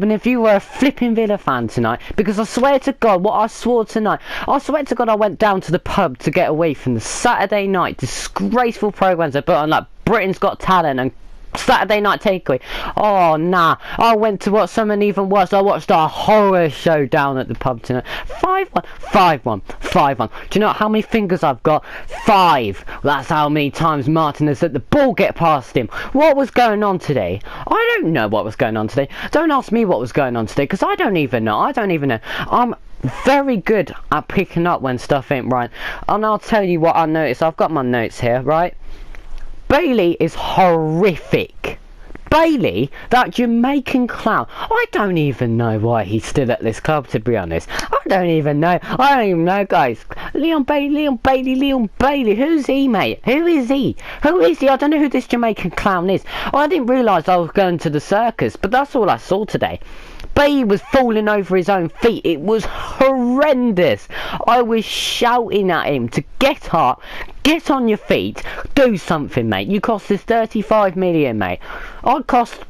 Ruben, if you were a flipping Villa fan tonight, because I swear to God, what I swore tonight, I swear to God I went down to the pub to get away from the Saturday night disgraceful programmes they put on, like Britain's Got Talent and Saturday Night Takeaway. Oh nah, I went to watch something even worse. I watched a horror show down at the pub tonight. 5-1, 5-1, 5-1. Do you know how many fingers I've got? 5. That's how many times Martin has let the ball get past him. What was going on today? I don't know what was going on today. Don't ask me what was going on today, because I don't even know. I'm very good at picking up when stuff ain't right. And I'll tell you what I noticed. I've got my notes here, right? Bailey is horrific. Bailey, that Jamaican clown. I don't even know why he's still at this club, to be honest. I don't even know, guys. Leon Bailey. Who's he, mate? Who is he? I don't know who this Jamaican clown is. I didn't realise I was going to the circus, but that's all I saw today. Bailey was falling over his own feet. It was horrendous. I was shouting at him to get up, get on your feet, do something, mate. You cost us 35 million, mate. I'd cost,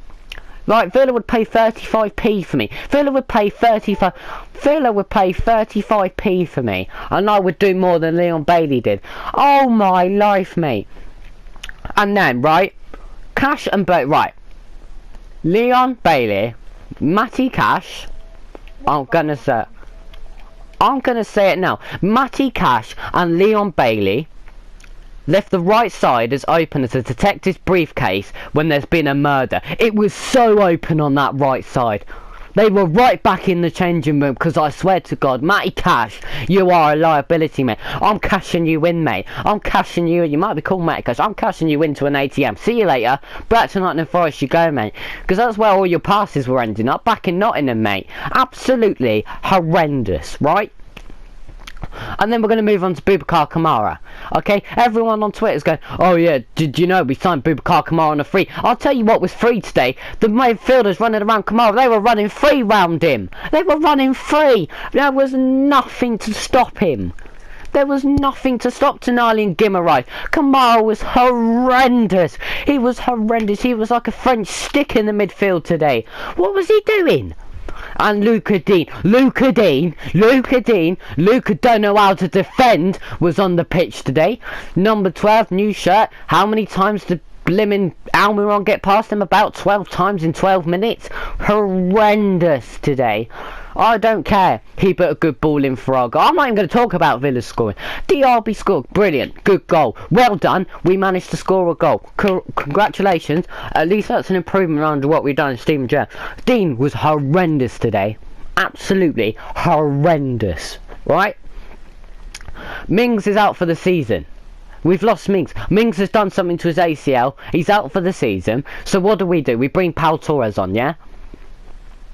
like, Villa would pay 35p for me. Villa would pay 35p for me, and I would do more than Leon Bailey did. Oh my life, mate. And then, right, Cash and right, Leon Bailey, Matty Cash, I'm gonna say it now. Matty Cash and Leon Bailey left the right side as open as a detective's briefcase when there's been a murder. It was so open on that right side. They were right back in the changing room, because I swear to God, Matty Cash, you are a liability, mate. I'm cashing you in, mate. I'm cashing you in. You might be called Matty Cash. I'm cashing you into an ATM. See you later. Back to Nottingham Forest you go, mate. Because that's where all your passes were ending up. Back in Nottingham, mate. Absolutely horrendous, right? And then we're going to move on to Boubacar Kamara. Okay, everyone on Twitter is going, oh yeah, did you know we signed Boubacar Kamara on a free? I'll tell you what was free today. The midfielders running around Kamara, they were running free round him. They were running free. There was nothing to stop him. There was nothing to stop Tonali and Guimaraes. Kamara was horrendous. He was horrendous. He was like a French stick in the midfield today. What was he doing? And Luca Dean don't know how to defend, was on the pitch today. Number 12, new shirt. How many times did blimmin' Almiron get past him? About 12 times in 12 minutes. Horrendous today. I don't care. He put a good ball in for our goal. I'm not even going to talk about Villa's scoring. DRB scored. Brilliant. Good goal. Well done. We managed to score a goal. Congratulations. At least that's an improvement under what we've done in Steven Gerrard. Dean was horrendous today. Absolutely horrendous. Right? Mings is out for the season. We've lost Mings. Mings has done something to his ACL. He's out for the season. So what do? We bring Pau Torres on, yeah?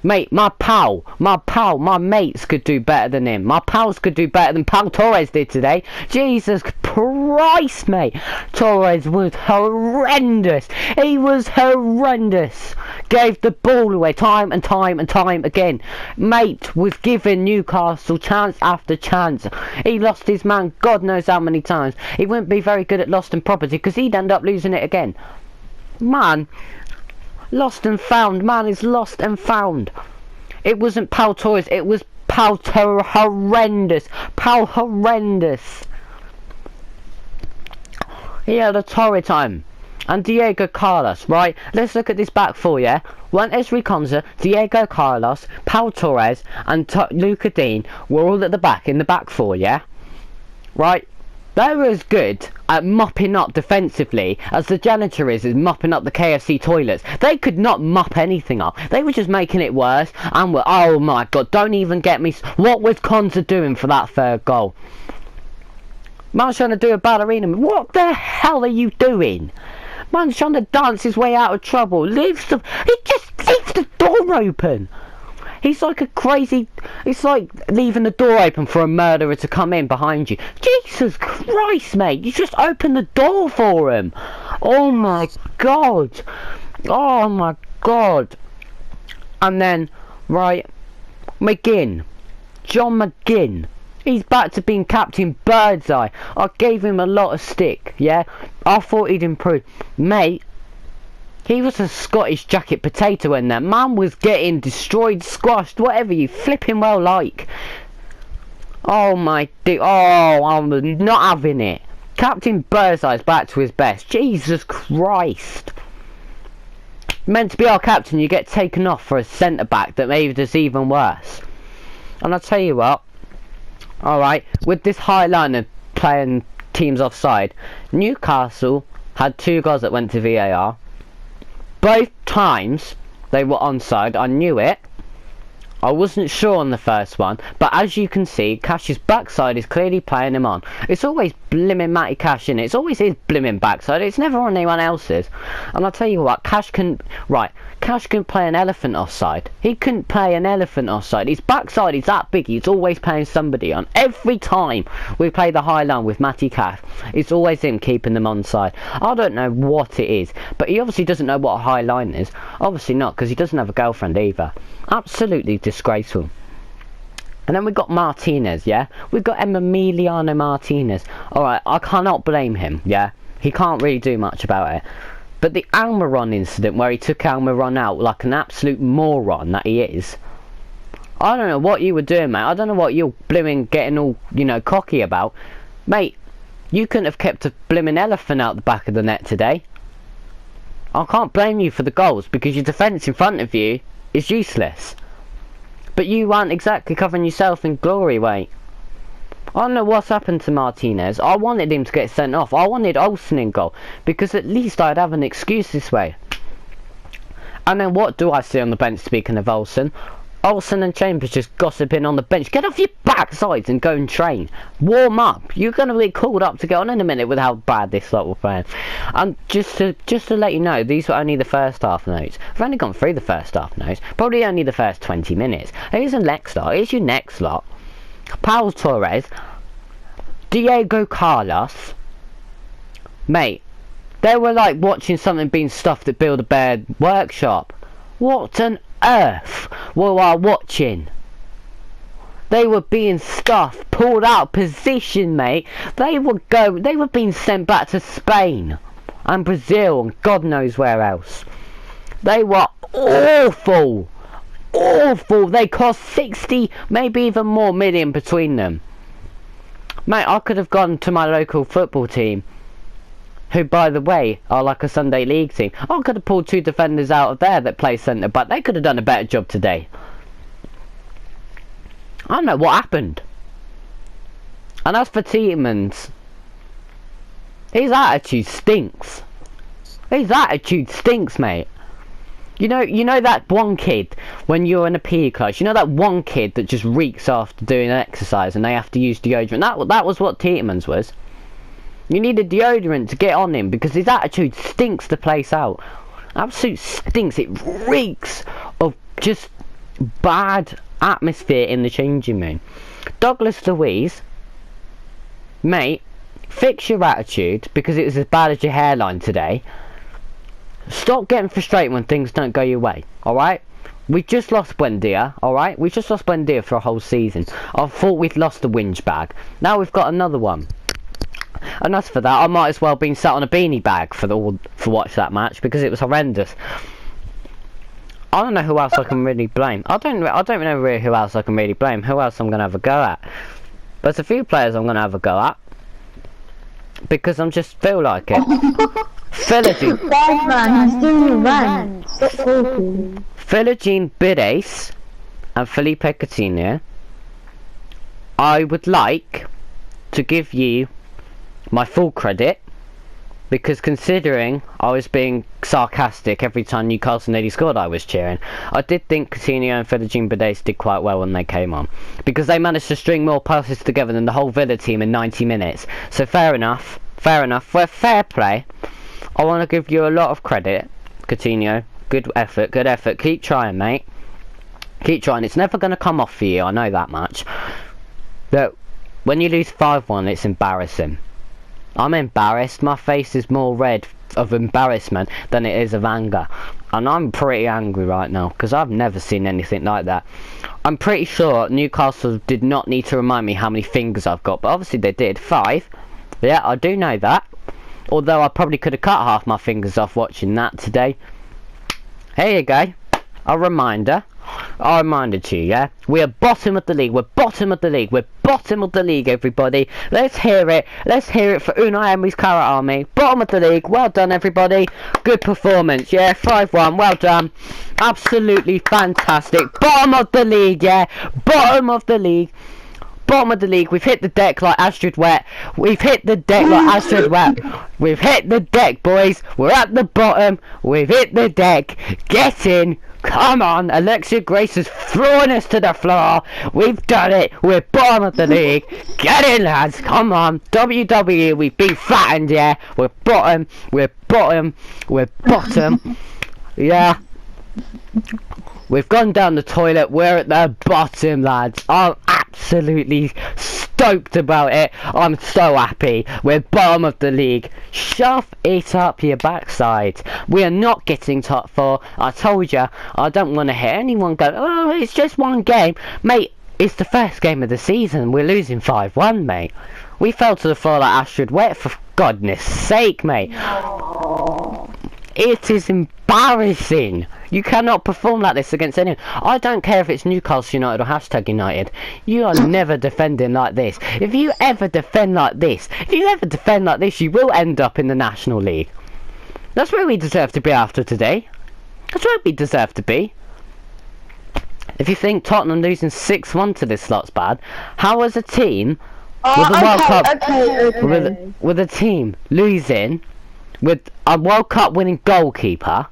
Mate, my mates could do better than him. My pals could do better than Pau Torres did today. Jesus Christ, mate. Torres was horrendous. He was horrendous. Gave the ball away time and time again. Mate was giving Newcastle chance after chance. He lost his man God knows how many times. He wouldn't be very good at lost and property, because he'd end up losing it again. Man. Lost and found. Man is lost and found. It wasn't Pau Torres. It was Pau horrendous. Pau horrendous. He had a torrid time. And Diego Carlos, right? Let's look at this back four, yeah? Juan Esri Konza, Diego Carlos, Pau Torres, and Luca Dean were all at the back, in the back four, yeah? Right? They were as good at mopping up defensively as the janitor is mopping up the KFC toilets. They could not mop anything up. They were just making it worse. And were, oh my God, don't even get me. What was Konza doing for that third goal? Man's trying to do a ballerina. What the hell are you doing? Man's trying to dance his way out of trouble. He just leaves the door open. He's like a crazy... It's like leaving the door open for a murderer to come in behind you. Jesus Christ, mate. You just open the door for him. Oh, my God. Oh, my God. And then, right, McGinn. John McGinn. He's back to being Captain Birdseye. I gave him a lot of stick, yeah? I thought he'd improve. Mate, He was a Scottish jacket potato and that man was getting destroyed, squashed, whatever you flipping well like. Oh my dick, oh, I'm not having it. Captain Birdseye's back to his best. Jesus Christ. Meant to be our captain, you get taken off for a centre back that made us even worse. And I'll tell you what, alright, with this high line of playing teams offside, Newcastle had 2 goals that went to VAR. Both times they were onside. I knew it. I wasn't sure on the first one, but as you can see, Cash's backside is clearly playing him on. It's always blimmin' Matty Cash, innit? It's always his blimmin' backside. It's never on anyone else's. And I'll tell you what, Cash can play an elephant offside. He couldn't play an elephant offside. His backside is that big. He's always playing somebody on. Every time we play the high line with Matty Cash, it's always him keeping them onside. I don't know what it is, but he obviously doesn't know what a high line is. Obviously not, because he doesn't have a girlfriend either. Absolutely disgraceful. And then we've got Martinez, yeah? We've got Emiliano Martinez. Alright, I cannot blame him, yeah? He can't really do much about it. But the Almiron incident where he took Almiron out like an absolute moron that he is. I don't know what you were doing, mate. I don't know what you're blimmin' getting all, you know, cocky about. Mate, you couldn't have kept a blimmin' elephant out the back of the net today. I can't blame you for the goals because your defence in front of you is useless. But you aren't exactly covering yourself in glory, mate. I don't know what's happened to Martinez. I wanted him to get sent off. I wanted Olsen in goal because at least I'd have an excuse this way. And then what do I see on the bench, speaking of Olsen? Olsen and Chambers just gossiping on the bench. Get off your backsides and go and train. Warm up. You're going to be called up to get on in a minute with how bad this lot were playing. And just to let you know, these were only the first half notes. I've only gone through the first half notes. Probably only the first 20 minutes. Here's the next lot. Here's your next lot. Paul Torres. Diego Carlos. Mate, they were like watching something being stuffed at Build-A-Bear workshop. What on earth were I watching? They were being stuffed, pulled out of position, mate. They were being sent back to Spain and Brazil and God knows where else. They were awful. Awful. They cost 60, maybe even more million between them. Mate, I could have gone to my local football team, who, by the way, are like a Sunday League team. I could have pulled 2 defenders out of there that play centre, but they could have done a better job today. I don't know what happened. And as for Tielemans, his attitude stinks. His attitude stinks, mate. You know that one kid, when you're in a PE class, you know that one kid that just reeks after doing an exercise and they have to use deodorant? That was what Tielemans was. You needed deodorant to get on him because his attitude stinks the place out. Absolute stinks. It reeks of just bad atmosphere in the changing room. Douglas Luiz, mate, fix your attitude because it was as bad as your hairline today. Stop getting frustrated when things don't go your way, alright? We just lost Buendia, alright? We just lost Buendia for a whole season. I thought we'd lost the whinge bag. Now we've got another one. And as for that, I might as well have been sat on a beanie bag for watch that match because it was horrendous. I don't know who else I can really blame. I don't know really who else I can really blame. Who else I'm gonna have a go at? There's a few players I'm gonna have a go at because I just feel like it. Philogene Bidace and Felipe Coutinho. I would like to give you my full credit because considering I was being sarcastic every time Newcastle nearly scored, I was cheering. I did think Coutinho and Philogene Bidace did quite well when they came on because they managed to string more passes together than the whole Villa team in 90 minutes. So fair enough. For fair play, I want to give you a lot of credit, Coutinho. Good effort. Keep trying, mate. Keep trying. It's never going to come off for you, I know that much. But when you lose 5-1, it's embarrassing. I'm embarrassed. My face is more red of embarrassment than it is of anger. And I'm pretty angry right now because I've never seen anything like that. I'm pretty sure Newcastle did not need to remind me how many fingers I've got, but obviously they did. 5. Yeah, I do know that. Although I probably could have cut half my fingers off watching that today. Here you go. A reminder. I reminded you, yeah? We're bottom of the league. We're bottom of the league. We're bottom of the league, everybody. Let's hear it. Let's hear it for Unai Emery's Carrot Army. Bottom of the league. Well done, everybody. Good performance, yeah? 5-1. Well done. Absolutely fantastic. Bottom of the league, yeah? Bottom of the league. Bottom of the league. We've hit the deck like Astrid Wet. We've hit the deck like Astrid Wet. We've hit the deck, boys. We're at the bottom. We've hit the deck. Get in. Come on. Alexia Grace is throwing us to the floor. We've done it. We're bottom of the league. Get in, lads. Come on. WWE. We've been flattened, yeah. We're bottom. We're bottom. We're bottom. Yeah. We've gone down the toilet. We're at the bottom, lads. I'm absolutely stoked about it. I'm so happy. We're bottom of the league. Shove it up your backside. We are not getting top 4. I told you. I don't want to hear anyone go, oh, it's just one game. Mate, it's the first game of the season. We're losing 5-1, mate. We fell to the floor like Astrid Wet, for goodness sake, mate. It is embarrassing. You cannot perform like this against anyone. I don't care if it's Newcastle United or hashtag United. You are never defending like this. If you ever defend like this, you will end up in the National League. That's where we deserve to be after today. That's where we deserve to be. If you think Tottenham losing 6-1 to this slot's bad, how as a team with the World Cup with a team losing with a World Cup winning goalkeeper,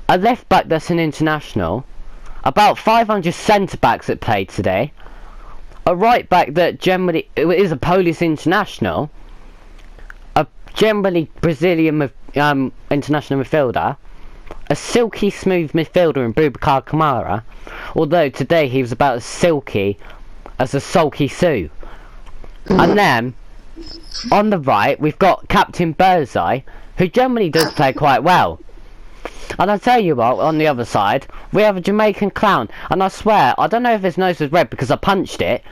a left back that's an international, about 500 centre backs that played today, a right back that generally is a Polish international, a generally Brazilian international midfielder, a silky smooth midfielder in Boubacar Kamara, although today he was about as silky as a sulky Sue. And then on the right we've got Captain Burzai, who generally does play quite well. And I tell you what, on the other side we have a Jamaican clown, and I swear I don't know if his nose was red because I punched it,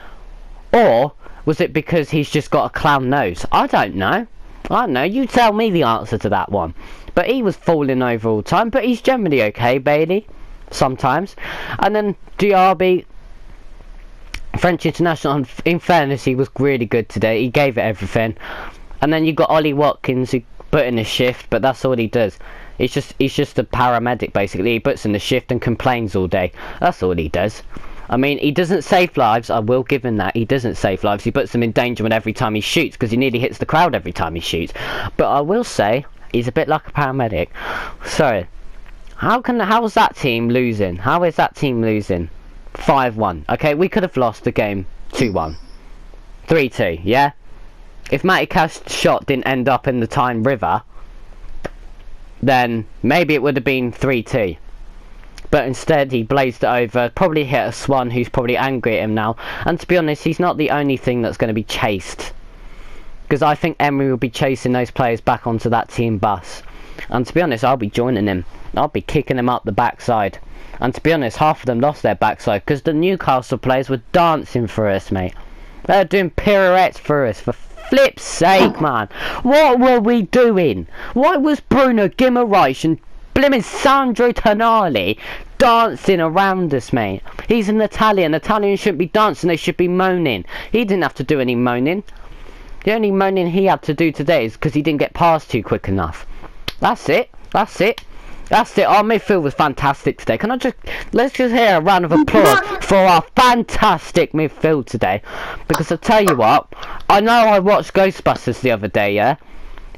or was it because he's just got a clown nose. I don't know, you tell me the answer to that one. But he was falling over all the time, but he's generally okay, Bailey, sometimes. And then DRB, French international, in fairness he was really good today, he gave it everything. And then you got Ollie Watkins who put in a shift, but that's all he does. He's just a paramedic basically. He puts in the shift and complains all day. That's all he does. I mean, he doesn't save lives, I will give him that. He doesn't save lives, he puts them in danger every time he shoots, because he nearly hits the crowd every time he shoots. But I will say, he's a bit like a paramedic. So, how is that team losing? How is that team losing? 5-1. Okay, we could have lost the game 2-1. 3-2, yeah? If Matty Cash's shot didn't end up in the Tyne River, then maybe it would have been 3-2. But instead he blazed it over, probably hit a Swan who's probably angry at him now. And to be honest, he's not the only thing that's going to be chased, because I think Emery will be chasing those players back onto that team bus. And to be honest, I'll be joining him. I'll be kicking them up the backside. And to be honest, half of them lost their backside because the Newcastle players were dancing for us, mate. They were doing pirouettes for us, for flip's sake, man. What were we doing? Why was Bruno Guimaraes and blimmin' Sandro Tonali dancing around us, mate? He's an Italian. Italians shouldn't be dancing, they should be moaning. He didn't have to do any moaning. The only moaning he had to do today is because he didn't get past too quick enough. That's it. That's it. That's it. Our midfield was fantastic today. Let's just hear a round of applause for our fantastic midfield today. Because I tell you what, I know I watched Ghostbusters the other day, yeah?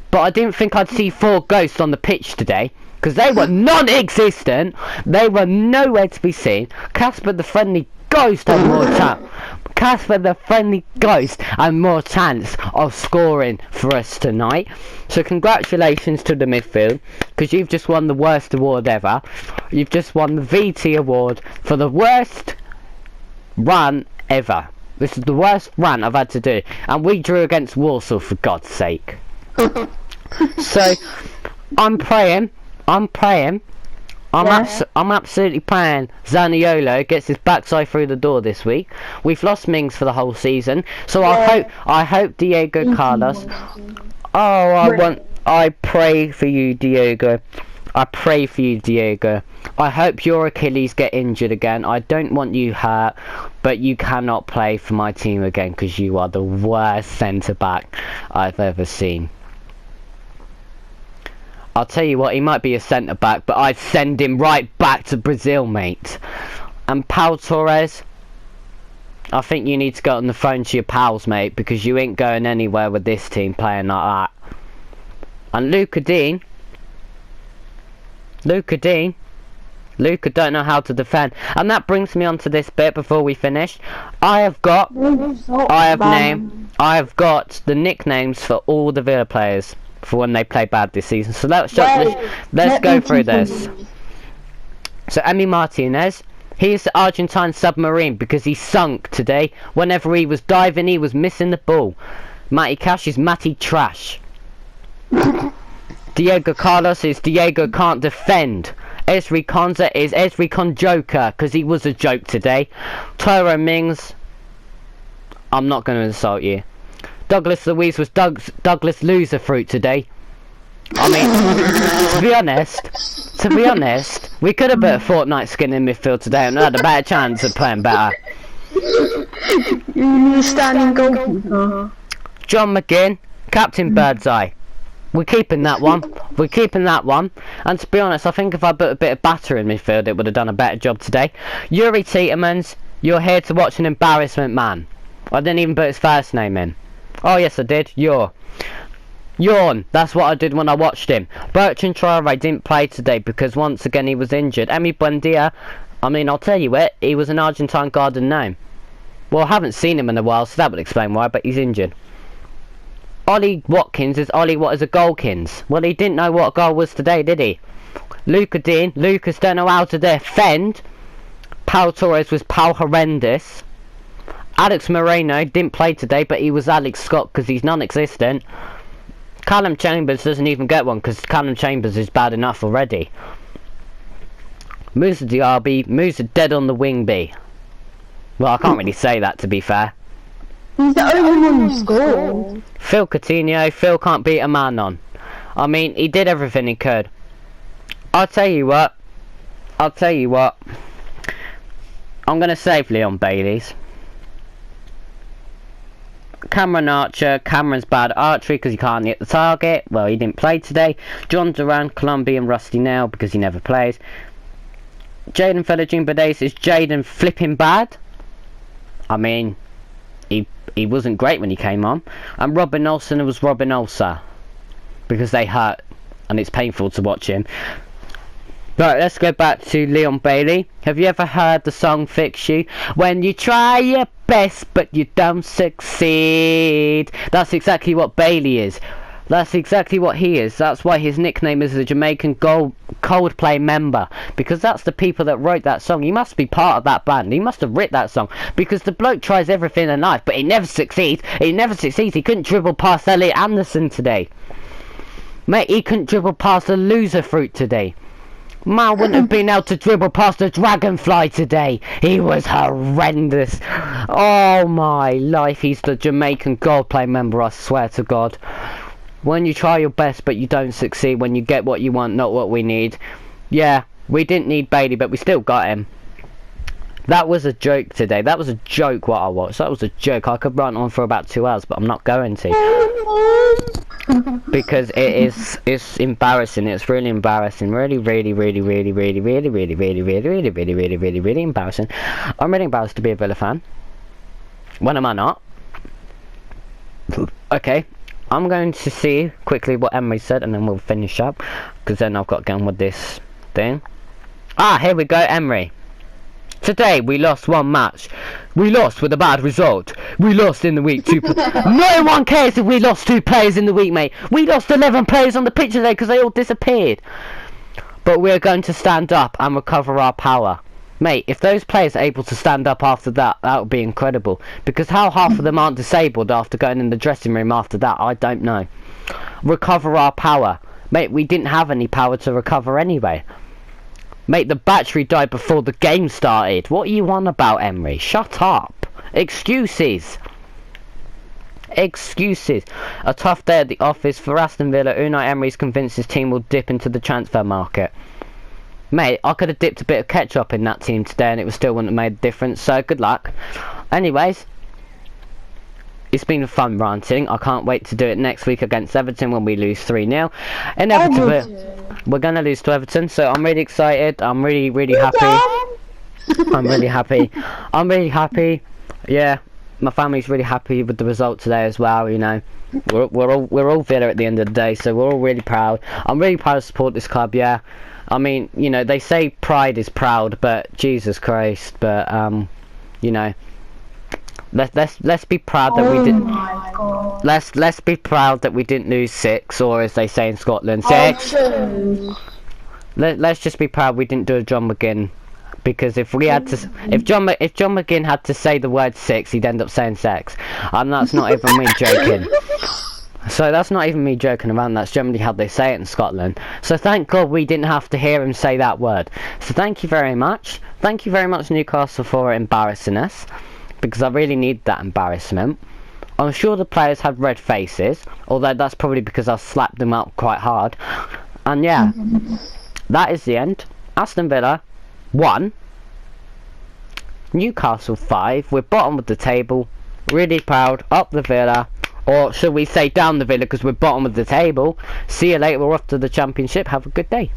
But I didn't think I'd see 4 ghosts on the pitch today. Because they were non-existent. They were nowhere to be seen. Casper the Friendly Ghost had more chance. Casper the Friendly Ghost and more chance of scoring for us tonight. So congratulations to the midfield, because you've just won the worst award ever. You've just won the VT award for the worst run ever. This is the worst run I've had to do, and we drew against Warsaw, for God's sake. So I'm praying. I'm absolutely praying Zaniolo gets his backside through the door this week. We've lost Mings for the whole season, so I hope Diego Carlos. I pray for you, Diego. I pray for you, Diego. I hope your Achilles get injured again. I don't want you hurt, but you cannot play for my team again because you are the worst centre-back I've ever seen. I'll tell you what, he might be a centre-back, but I'd send him right back to Brazil, mate. And Pau Torres, I think you need to go on the phone to your pals, mate, because you ain't going anywhere with this team playing like that. And Luca don't know how to defend. And that brings me on to this bit before we finish. I have got the nicknames for all the Villa players for when they play bad this season. So let's go through this. So Emi Martinez, he is the Argentine submarine because he sunk today. Whenever he was diving, he was missing the ball. Matty Cash is Matty Trash. Diego Carlos is Diego can't defend. Esri Konza is Esri Con Joker because he was a joke today. Toro Mings, I'm not going to insult you. Douglas Luiz was Douglas Loser Fruit today. I mean, to be honest, we could have put a Fortnite skin in midfield today and had a better chance of playing better. You standing goalkeeper. John McGinn, Captain Birdseye. We're keeping that one. We're keeping that one. And to be honest, I think if I put a bit of batter in midfield, it would have done a better job today. Yuri Tielemans, you're here to watch an embarrassment, man. I didn't even put his first name in. Oh, yes, I did. Yawn. That's what I did when I watched him. Bertrand Traore didn't play today because once again he was injured. Emi Buendia, I mean, I'll tell you it, he was an Argentine garden gnome. Well, I haven't seen him in a while, so that would explain why, but he's injured. Ollie Watkins is Ollie what is a goalkins. Well, he didn't know what a goal was today, did he? Luca Dean, Lucas don't know how to defend. Pau Torres was Pau horrendous. Alex Moreno didn't play today, but he was Alex Scott because he's non-existent. Callum Chambers doesn't even get one because Callum Chambers is bad enough already. Musa Diaby, Musa dead on the wing B. Well, I can't really say that, to be fair. He's the only one who scored. Phil Coutinho, Phil can't beat a man on. I mean, he did everything he could. I'll tell you what. I'm going to save Leon Bailey's. Cameron Archer, Cameron's bad at archery because he can't hit the target. Well, he didn't play today. John Duran, Colombian Rusty Nail because he never plays. Jaden Felajin Bades is Jaden flipping bad. I mean, he wasn't great when he came on. And Robin Olsen was Robin Olsen because they hurt and it's painful to watch him. Right, let's go back to Leon Bailey. Have you ever heard the song Fix You? When you try your best but you don't succeed. That's exactly what Bailey is. That's exactly what he is. That's why his nickname is the Jamaican Coldplay member. Because that's the people that wrote that song. He must be part of that band. He must have written that song. Because the bloke tries everything in life, but he never succeeds. He never succeeds. He couldn't dribble past Elliot Anderson today. Mate, he couldn't dribble past a loser fruit today. Man wouldn't have been able to dribble past a dragonfly today. He was horrendous. Oh my life, he's the Jamaican Coldplay member, I swear to God. When you try your best but you don't succeed, when you get what you want, not what we need. Yeah, we didn't need Bailey, but we still got him. That was a joke today. That was a joke what I watched. That was a joke. I could run on for about 2 hours, but I'm not going to. Because it's embarrassing. It's really embarrassing. Really embarrassing. I'm really embarrassed to be a Villa fan. When am I not? Okay. I'm going to see quickly what Emery said and then we'll finish up. Because then I've got to get on with this thing. Ah, here we go, Emery. Today we lost one match. We lost with a bad result. We lost in the week 2. No one cares if we lost 2 players in the week, mate. We lost 11 players on the pitch today because they all disappeared. But we're going to stand up and recover our power. Mate, if those players are able to stand up after that, that would be incredible. Because how half of them aren't disabled after going in the dressing room after that, I don't know. Recover our power. Mate, we didn't have any power to recover anyway. Mate, the battery died before the game started. What are you on about, Emery? Shut up. Excuses. excuses. A tough day at the office for Aston Villa. Unai Emery's convinced his team will dip into the transfer market. Mate, I could have dipped a bit of ketchup in that team today and it still wouldn't have made a difference, so good luck. Anyways, it's been fun ranting. I can't wait to do it next week against Everton when we lose 3-0. Inevitably, we're going to lose to Everton, so I'm really excited. I'm really happy. I'm really happy. I'm really happy. Yeah, my family's really happy with the result today as well, you know. We're all Villa at the end of the day, so we're all really proud. I'm really proud to support this club, yeah. I mean, you know, they say pride is proud, but Jesus Christ, but you know, let's be proud that we didn't. Let's be proud that we didn't lose 6, or as they say in Scotland, 6. Let's just be proud we didn't do a John McGinn, because if we had to, if John McGinn had to say the word 6, he'd end up saying sex, and that's not even me joking. So that's not even me joking around, that's generally how they say it in Scotland. So thank God we didn't have to hear him say that word. So thank you very much. Thank you very much, Newcastle, for embarrassing us, because I really need that embarrassment. I'm sure the players have red faces, although that's probably because I slapped them up quite hard. And yeah, that is the end. Aston Villa 1, Newcastle 5. We're bottom of the table. Really proud. Up the Villa. Or should we say down the Villa, because we're bottom of the table. See you later. We're off to the Championship. Have a good day.